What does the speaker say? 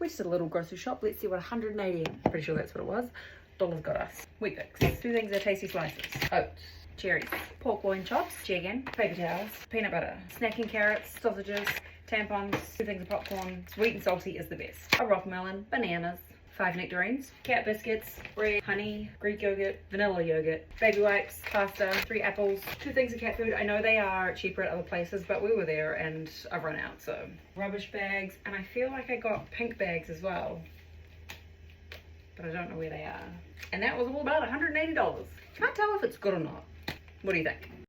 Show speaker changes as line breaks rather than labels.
We just did a little grocery shop. Let's see what 180, pretty sure that's what it was, dollars got us. Weet-Bix, 2 things are tasty slices. Oats, cherries, pork loin chops, chicken, paper towels, peanut butter, snacking carrots, sausages, tampons, 2 things of popcorn. Sweet and salty is the best. A rock melon, bananas, 5 nectarines, cat biscuits, bread, honey, Greek yogurt, vanilla yogurt, baby wipes, pasta, 3 apples, 2 things of cat food. I know they are cheaper at other places, but we were there and I've run out, so. Rubbish bags, and I feel like I got pink bags as well, but I don't know where they are. And that was all about $180. Can't tell if it's good or not. What do you think?